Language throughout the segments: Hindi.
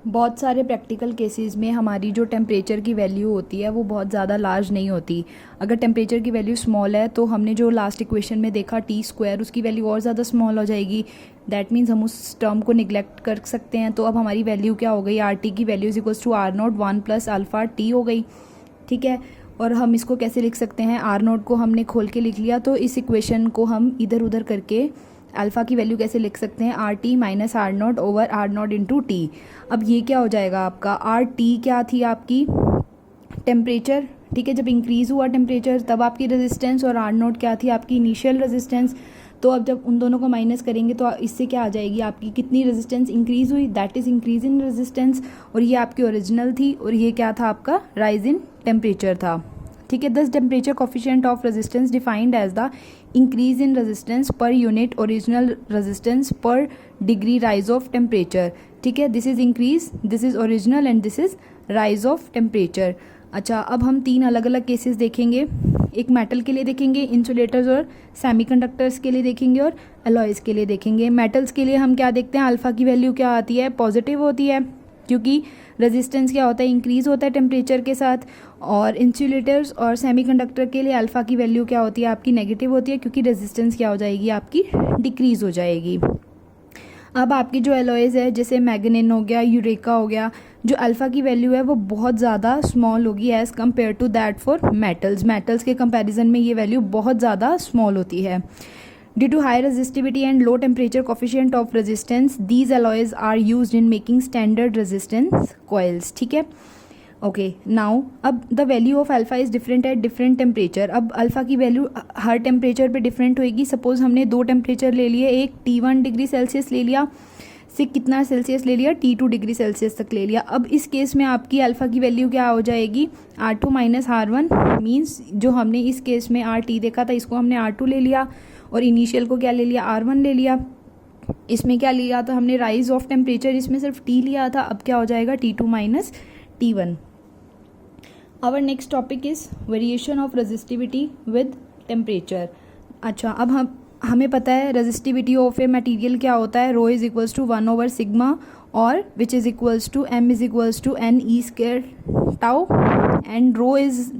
बहुत सारे प्रैक्टिकल केसेस में हमारी जो टेम्परेचर की वैल्यू होती है वो बहुत ज़्यादा लार्ज नहीं होती। अगर टेम्परेचर की वैल्यू स्मॉल है तो हमने जो लास्ट इक्वेशन में देखा T² उसकी वैल्यू और ज़्यादा स्मॉल हो जाएगी। दैट मीन्स हम उस टर्म को निगलेक्ट कर सकते हैं। तो अब हमारी वैल्यू क्या हो गई, RT की value is equals to R0 1 + α/T हो गई। ठीक है, और हम इसको कैसे लिख सकते हैं, R0 को हमने खोल के लिख लिया, तो इस इक्वेशन को हम इधर उधर करके अल्फ़ा की वैल्यू कैसे लिख सकते हैं, RT - R0 over R0 into T। अब ये क्या हो जाएगा आपका, RT क्या थी आपकी टेम्परेचर, ठीक है, जब इंक्रीज़ हुआ टेम्परेचर तब आपकी रेजिस्टेंस, और R0 क्या थी आपकी इनिशियल रेजिस्टेंस। तो अब जब उन दोनों को माइनस करेंगे तो इससे क्या आ जाएगी आपकी, कितनी रेजिस्टेंस इंक्रीज़ हुई, that is increase in resistance, और ये आपकी ओरिजिनल थी, और ये क्या था आपका राइज इन टेम्परेचर था। ठीक है, दस temperature coefficient of resistance defined as the increase in resistance per unit original resistance per degree rise of temperature. ठीक है, this is increase, this is original and this is rise of temperature. अच्छा, अब हम तीन अलग अलग केसेस देखेंगे, एक मेटल के लिए देखेंगे, इंसुलेटर्स और सेमीकंडक्टर्स के लिए देखेंगे, और अलॉयज़ के लिए देखेंगे। मेटल्स के लिए हम क्या देखते हैं, अल्फ़ा की वैल्यू क्या आती है, पॉजिटिव होती है, क्योंकि रेजिस्टेंस क्या होता है, इंक्रीज़ होता है टेम्परेचर के साथ। और इंसुलेटर्स और सेमीकंडक्टर के लिए अल्फ़ा की वैल्यू क्या होती है आपकी, नेगेटिव होती है, क्योंकि रेजिस्टेंस क्या हो जाएगी आपकी, डिक्रीज़ हो जाएगी। अब आपकी जो एलॉयज़ है, जैसे मैग्नीन हो गया, यूरेका हो गया, जो अल्फ़ा की वैल्यू है वो बहुत ज़्यादा स्मॉल होगी as compared to that for metals के कंपैरिजन में ये वैल्यू बहुत ज़्यादा स्मॉल होती है। Due to high resistivity and low temperature coefficient of resistance, these alloys are used in making standard resistance coils. ठीक है, ओके। नाउ अब the value of alpha is different at different temperature. अब अल्फ़ा की वैल्यू हर टेम्परेचर पे डिफरेंट होएगी। सपोज हमने दो टेम्परेचर ले लिए, एक T1 डिग्री सेल्सियस ले लिया, से कितना सेल्सियस ले लिया, T2 डिग्री सेल्सियस तक ले लिया। अब इस केस में आपकी अल्फ़ा की वैल्यू क्या हो जाएगी, R2 - R1, मीन्स जो हमने इस केस में RT देखा था इसको हमने R2 ले लिया, और इनिशियल को क्या ले लिया, R1 ले लिया। इसमें क्या लिया था हमने, राइज ऑफ टेम्परेचर, इसमें सिर्फ T लिया था। अब क्या हो जाएगा, T2 - T1। Our next topic is variation of resistivity with temperature. अच्छा, अब हमें पता है रेजिस्टिविटी ऑफ ए मटेरियल क्या होता है, रो इज इक्वल्स टू 1/σ, और which is equals to m is equals to NE² tau, and rho is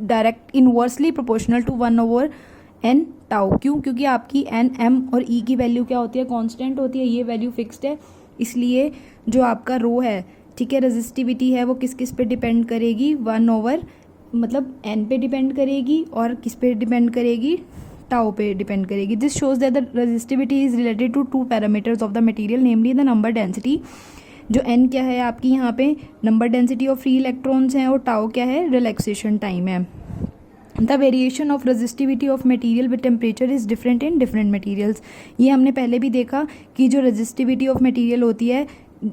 direct inversely proportional to 1/n tau. क्यों, क्योंकि आपकी n, m और e की वैल्यू क्या होती है, कांस्टेंट होती है, ये वैल्यू फिक्स्ड है। इसलिए जो आपका रो है, ठीक है, रेजिस्टिविटी है, वो किस किस पे डिपेंड करेगी, 1/, मतलब n पे डिपेंड करेगी, और किस पे डिपेंड करेगी, टाउ पे डिपेंड करेगी। This shows that the resistivity is related to two parameters of the material, namely the number density. जो n क्या है आपकी यहाँ पे number density of free electrons हैं, और टाउ क्या है, रिलैक्सेशन टाइम है। The variation of resistivity of material with temperature is different in different materials. ये हमने पहले भी देखा कि जो रेजिस्टिविटी ऑफ मटेरियल होती है,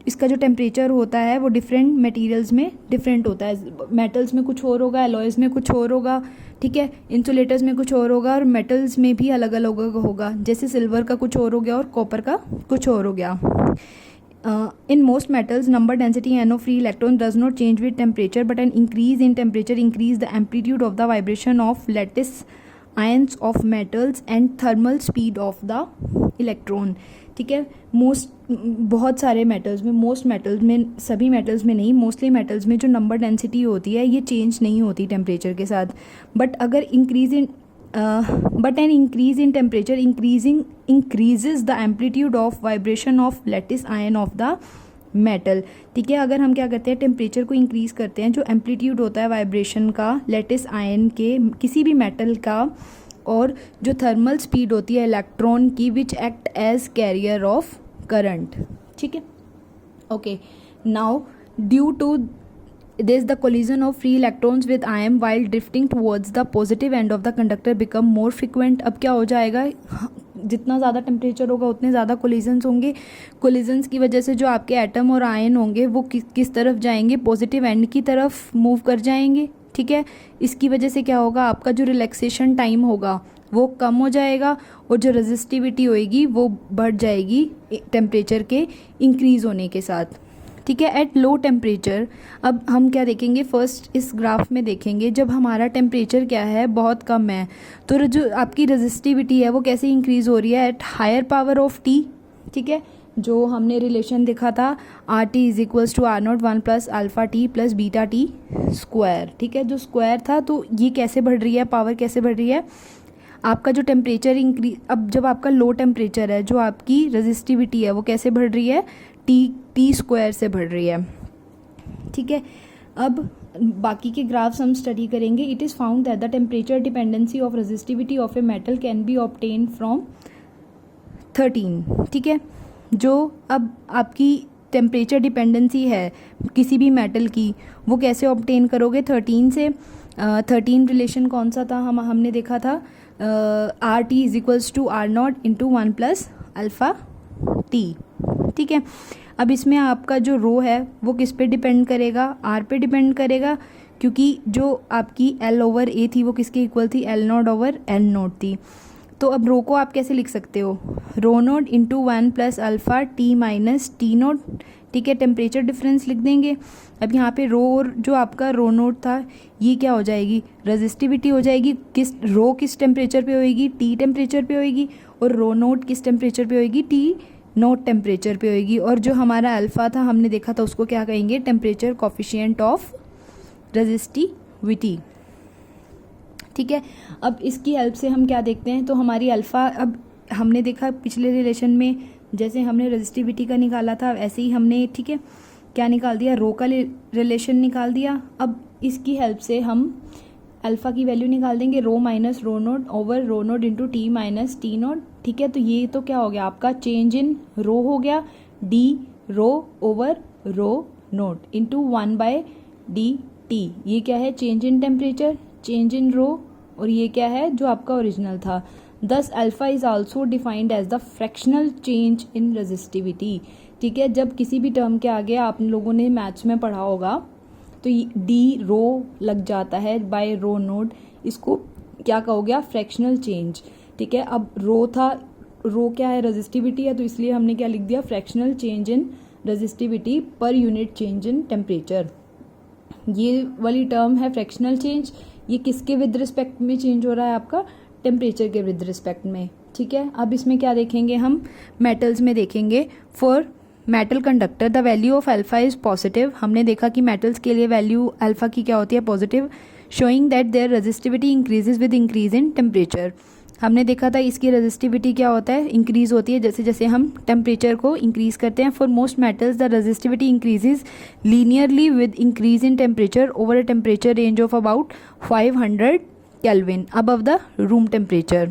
इसका जो टेम्परेचर होता है वो डिफरेंट मटेरियल्स में डिफरेंट होता है। मेटल्स में कुछ और होगा, एलॉयज़ में कुछ और होगा, ठीक है, इंसुलेटर्स में कुछ और होगा, और मेटल्स में भी अलग अलग होगा, जैसे सिल्वर का कुछ और हो गया और कॉपर का कुछ और हो गया। In most metals, number density n of free electrons does not change with temperature, but an increase in temperature increase the amplitude of the vibration of lattice ions of metals and thermal speed of the electron. ठीक है, बहुत सारे मेटल्स में, मोस्ट मेटल्स में, सभी मेटल्स में नहीं, मोस्टली मेटल्स में जो नंबर डेंसिटी होती है ये चेंज नहीं होती टेम्परेचर के साथ। बट अगर an increase in temperature increases the amplitude of vibration of lattice ion of the metal। ठीक है, अगर हम क्या करते हैं, टेम्परेचर को इंक्रीज़ करते हैं, जो एम्पलीट्यूड होता है वाइब्रेशन का लैटिस आयन के किसी भी मेटल का, और जो थर्मल स्पीड होती है इलेक्ट्रॉन की, which act as carrier of current. ठीक है, okay. Now due to this the collision of free electrons with ion while drifting towards the positive end of the conductor become more frequent। अब क्या हो जाएगा, जितना ज़्यादा टेम्परेचर होगा उतने ज़्यादा कोलिजन्स होंगे। कोलिजन्स की वजह से जो आपके एटम और आयन होंगे वो किस तरफ जाएंगे, पॉजिटिव एंड की तरफ मूव कर जाएंगे। ठीक है, इसकी वजह से क्या होगा, आपका जो रिलैक्सेशन टाइम होगा वो कम हो जाएगा, और जो रेजिस्टिविटी होएगी वो बढ़ जाएगी टेम्परेचर के इंक्रीज़ होने के साथ। ठीक है, एट लो टेम्परेचर। अब हम क्या देखेंगे, फर्स्ट इस ग्राफ में देखेंगे, जब हमारा टेम्परेचर क्या है, बहुत कम है, तो जो आपकी रेजिस्टिविटी है वो कैसे इंक्रीज़ हो रही है, at higher power of T। ठीक है, जो हमने रिलेशन देखा था R T is equals to R naught 1 plus alpha T plus beta T square, ठीक है, जो स्क्वायर था। तो ये कैसे बढ़ रही है, पावर कैसे बढ़ रही है, आपका जो टेम्परेचर अब जब आपका लो टेम्परेचर है, जो आपकी रेजिस्टिविटी है वो कैसे बढ़ रही है, टी स्क्वायर से बढ़ रही है, ठीक है। अब बाकी के ग्राफ्स हम स्टडी करेंगे। It is found that the temperature dependency of resistivity of a metal can be obtain from 13, ठीक है। जो अब आपकी टेम्परेचर डिपेंडेंसी है किसी भी मेटल की, वो कैसे ऑब्टेन करोगे, 13 से। 13 रिलेशन कौन सा था, हमने देखा था R T is equals to R naught into 1 plus alpha T, ठीक है। अब इसमें आपका जो रो है वो किस पे डिपेंड करेगा, आर पे डिपेंड करेगा, क्योंकि जो आपकी एल ओवर ए थी वो किसके इक्वल थी, L not over L not थी। तो अब रो को आप कैसे लिख सकते हो, rho naught into 1 plus alpha T minus T naught, ठीक है, टेम्परेचर डिफरेंस लिख देंगे। अब यहाँ पे रो और जो आपका रो नोट था ये क्या हो जाएगी, रेजिस्टिविटी हो जाएगी। रो किस टेम्परेचर पे होएगी, टी टेम्परेचर पे होएगी, और रो नोट किस टेम्परेचर पे होएगी, टी नोट टेम्परेचर पे होएगी। और जो हमारा अल्फ़ा था हमने देखा था उसको क्या कहेंगे, टेम्परेचर कोफिशिएंट ऑफ रेजिस्टिविटी, ठीक है। अब इसकी हेल्प से हम क्या देखते हैं, तो हमारी अल्फ़ा, अब हमने देखा पिछले रिलेशन में जैसे हमने रेजिस्टिविटी का निकाला था ऐसे ही हमने, ठीक है, क्या निकाल दिया, रो का रिलेशन निकाल दिया। अब इसकी हेल्प से हम अल्फ़ा की वैल्यू निकाल देंगे, rho minus rho naught over rho naught into T minus T naught, ठीक है। तो ये तो क्या हो गया आपका, चेंज इन रो हो गया, D rho over rho naught into 1 by D T, ये क्या है, change in temperature, change in rho, और ये क्या है जो आपका ओरिजिनल था। Thus alpha is also defined as the fractional change in resistivity, ठीक है। जब किसी भी टर्म के आगे आप लोगों ने मैथ्स में पढ़ा होगा तो डी रो लग जाता है बाय रो नोट, इसको क्या कहोगे, फ्रैक्शनल चेंज, ठीक है। अब रो था, रो क्या है, रेजिस्टिविटी है, तो इसलिए हमने क्या लिख दिया, fractional change in resistivity per unit change in temperature. ये वाली टर्म है फ्रैक्शनल चेंज, ये किसके विद रिस्पेक्ट में चेंज हो रहा है, आपका टेम्परेचर के विद रिस्पेक्ट में, ठीक है। अब इसमें क्या देखेंगे हम, मेटल्स में देखेंगे। For metal conductor the value of alpha is positive, हमने देखा कि मेटल्स के लिए वैल्यू अल्फा की क्या होती है, positive, showing that their resistivity increases with increase in temperature. हमने देखा था इसकी रेजिस्टिविटी क्या होता है, इंक्रीज होती है जैसे जैसे हम टेम्परेचर को इंक्रीज करते हैं। For most metals the resistivity increases linearly with increase in temperature over a temperature range of about 500 kelvin above the room temperature.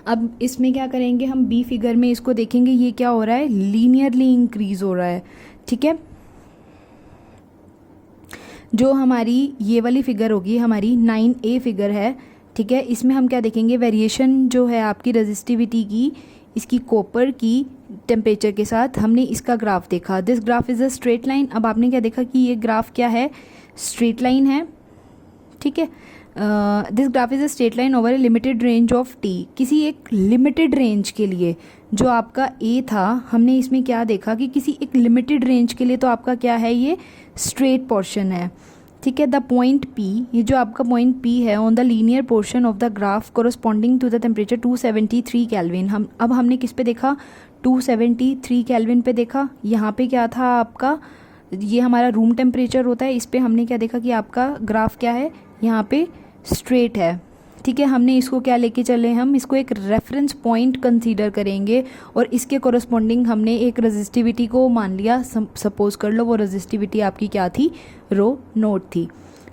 अब इसमें क्या करेंगे हम, बी फिगर में इसको देखेंगे, ये क्या हो रहा है, लीनियरली इंक्रीज हो रहा है, ठीक है। जो हमारी ये वाली फिगर होगी हमारी 9A फिगर है, ठीक है। इसमें हम क्या देखेंगे, वेरिएशन जो है आपकी रेजिस्टिविटी की, इसकी कॉपर की टेम्परेचर के साथ, हमने इसका ग्राफ देखा। This graph is a straight line. अब आपने क्या देखा कि ये ग्राफ क्या है, स्ट्रेट लाइन है, ठीक है। This graph is a straight line over A limited range of T, किसी एक लिमिटेड रेंज के लिए। जो आपका ए था, हमने इसमें क्या देखा कि किसी एक लिमिटेड रेंज के लिए तो आपका क्या है, ये स्ट्रेट पोर्शन है, ठीक है। द पॉइंट पी, ये जो आपका पॉइंट पी है on the linear portion of the graph corresponding to the temperature 273 kelvin. अब हमने किस पे देखा, 273 केल्विन पे देखा। यहाँ पे क्या था आपका, ये हमारा रूम टेम्परेचर होता है, इस पे हमने क्या देखा कि आपका ग्राफ क्या है, यहाँ पे स्ट्रेट है, ठीक है। हमने इसको क्या लेके चले, हम इसको एक रेफरेंस पॉइंट कंसीडर करेंगे और इसके कोरस्पॉन्डिंग हमने एक रेजिस्टिविटी को मान लिया, सपोज कर लो वो रेजिस्टिविटी आपकी क्या थी, रो नोट थी,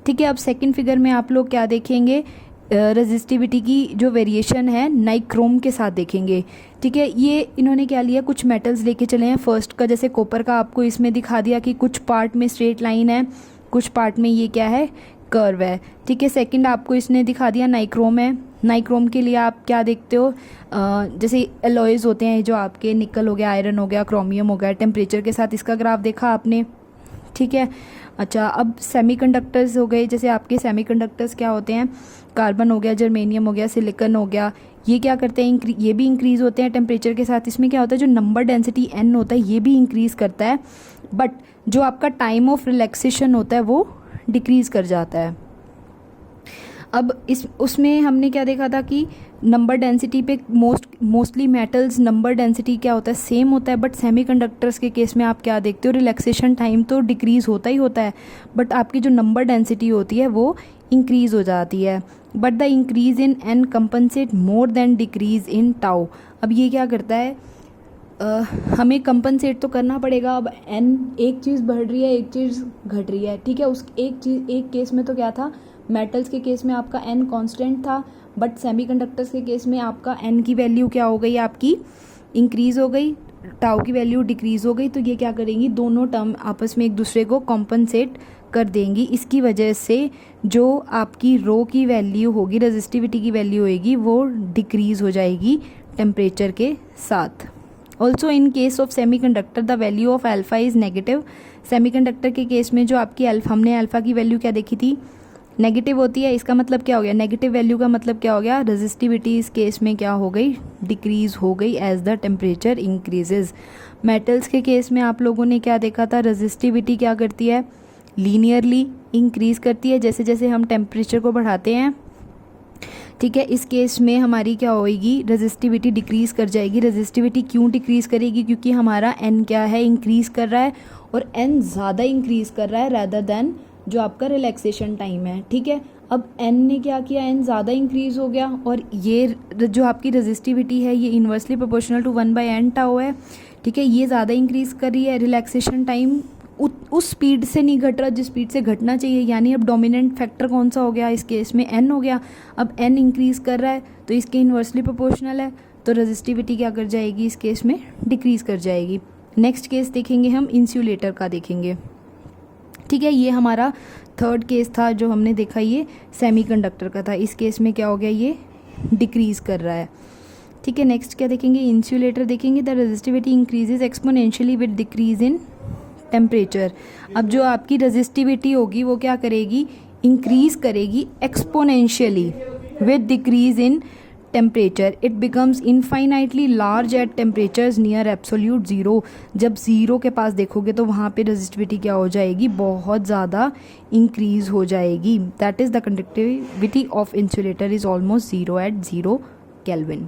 ठीक है। अब सेकंड फिगर में आप लोग क्या देखेंगे, रेजिस्टिविटी की जो वेरिएशन है नाइक्रोम के साथ देखेंगे, ठीक है। ये इन्होंने क्या लिया, कुछ मेटल्स लेके चले हैं। फर्स्ट का जैसे कॉपर का आपको इसमें दिखा दिया कि कुछ पार्ट में स्ट्रेट लाइन है, कुछ पार्ट में ये क्या है, कर्व है, ठीक है। सेकंड आपको इसने दिखा दिया नाइक्रोम है। नाइक्रोम के लिए आप क्या देखते हो, जैसे एलॉयज़ होते हैं जो आपके, निकल हो गया, आयरन हो गया, क्रोमियम हो गया, टेम्परेचर के साथ इसका ग्राफ देखा आपने, ठीक है। अच्छा, अब सेमीकंडक्टर्स हो गए, जैसे आपके सेमीकंडक्टर्स क्या होते हैं, कार्बन हो गया, जर्मेनियम हो गया, सिलिकॉन हो गया, ये क्या करते हैं, ये भी इंक्रीज़ होते हैं टेम्परेचर के साथ। इसमें क्या होता है, जो नंबर डेंसिटी n होता है ये भी इंक्रीज़ करता है, बट जो आपका टाइम ऑफ रिलैक्सेशन होता है वो डिक्रीज़ कर जाता है। अब उसमें हमने क्या देखा था कि नंबर डेंसिटी पे मोस्टली मेटल्स नंबर डेंसिटी क्या होता है, सेम होता है, बट सेमीकंडक्टर्स के केस में आप क्या देखते हो, रिलैक्सेशन टाइम तो डिक्रीज़ होता ही होता है, बट आपकी जो नंबर डेंसिटी होती है वो इंक्रीज़ हो जाती है। But the increase in an compensate more than decrease in tau. अब ये क्या करता है, हमें कंपनसेट तो करना पड़ेगा। अब एन एक चीज़ बढ़ रही है, एक चीज़ घट रही है, ठीक है। उस एक केस में तो क्या था, मेटल्स के केस में आपका एन कांस्टेंट था, बट सेमीकंडक्टर्स के केस में आपका एन की वैल्यू क्या हो गई, आपकी इंक्रीज़ हो गई, टाउ की वैल्यू डिक्रीज़ हो गई। तो ये क्या करेंगी, दोनों टर्म आपस में एक दूसरे को कॉम्पनसेट कर देंगी। इसकी वजह से जो आपकी रो की वैल्यू होगी, रेजिस्टिविटी की वैल्यू होगी, वो डिक्रीज़ हो जाएगी टेम्परेचर के साथ। Also in case of semiconductor the value of alpha is negative. Semiconductor के केस में जो आपकी हमने अल्फ़ा की वैल्यू क्या देखी थी, नेगेटिव होती है। इसका मतलब क्या हो गया, नेगेटिव वैल्यू का मतलब क्या हो गया, रेजिस्टिविटी इस केस में क्या हो गई, डिक्रीज़ हो गई as the temperature increases. Metals के केस में आप लोगों ने क्या देखा था, रेजिस्टिविटी क्या करती है, लीनियरली इंक्रीज़ करती है जैसे जैसे हम टेम्परेचर को बढ़ाते हैं, ठीक है। इस केस में हमारी क्या होएगी, रेजिस्टिविटी डिक्रीज़ कर जाएगी। रेजिस्टिविटी क्यों डिक्रीज़ करेगी, क्योंकि हमारा एन क्या है, इंक्रीज़ कर रहा है, और एन ज़्यादा इंक्रीज़ कर रहा है रैदर देन जो आपका रिलैक्सेशन टाइम है, ठीक है। अब एन ने क्या किया, एन ज़्यादा इंक्रीज़ हो गया, और ये जो आपकी रेजिस्टिविटी है ये inversely proportional to 1/n tau है, ठीक है। ये ज़्यादा इंक्रीज़ कर रही है, रिलैक्सेशन टाइम उस स्पीड से नहीं घट रहा जिस स्पीड से घटना चाहिए, यानी अब डोमिनेंट फैक्टर कौन सा हो गया, इस केस में एन हो गया। अब एन इंक्रीज़ कर रहा है तो इसके इन्वर्सली प्रोपोर्शनल है, तो रेजिस्टिविटी क्या कर जाएगी, इस केस में डिक्रीज़ कर जाएगी। नेक्स्ट केस देखेंगे हम, इंसुलेटर का देखेंगे, ठीक है। ये हमारा थर्ड केस था जो हमने देखा, ये सेमीकंडक्टर का था। इस केस में क्या हो गया, ये डिक्रीज़ कर रहा है, ठीक है। नेक्स्ट क्या देखेंगे, इंसुलेटर देखेंगे। The resistivity increases exponentially with decrease in temperature. अब जो आपकी रेजिस्टिविटी होगी वो क्या करेगी, इंक्रीज़ करेगी exponentially with decrease in temperature. It becomes infinitely large at temperatures near absolute zero. जब ज़ीरो के पास देखोगे तो वहाँ पे रेजिस्टिविटी क्या हो जाएगी, बहुत ज़्यादा इंक्रीज़ हो जाएगी। That is the conductivity of insulator is almost zero at 0 kelvin.